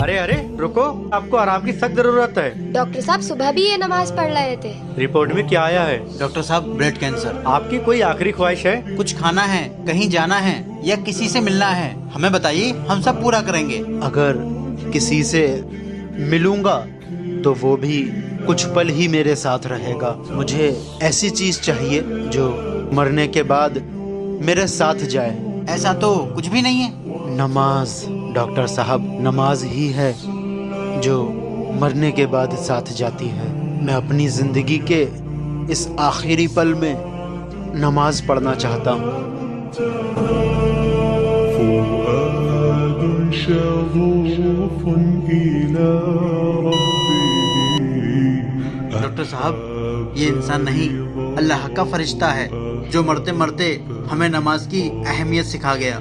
अरे अरे रुको, आपको आराम की सख्त जरूरत है। डॉक्टर साहब सुबह भी ये नमाज पढ़ रहे थे। रिपोर्ट में क्या आया है? डॉक्टर साहब, ब्लड कैंसर। आपकी कोई आखिरी ख्वाहिश है? कुछ खाना है, कहीं जाना है या किसी से मिलना है, हमें बताइए, हम सब पूरा करेंगे। अगर किसी से मिलूंगा तो वो भी कुछ पल ही मेरे साथ रहेगा। मुझे ऐसी चीज चाहिए जो मरने के बाद मेरे साथ जाए। ऐसा तो कुछ भी नहीं है। नमाज डॉक्टर साहब, नमाज ही है जो मरने के बाद साथ जाती है। मैं अपनी जिंदगी के इस आखिरी पल में नमाज पढ़ना चाहता हूँ। डॉक्टर साहब, ये इंसान नहीं, अल्लाह का फरिश्ता है जो मरते मरते हमें नमाज की अहमियत सिखा गया।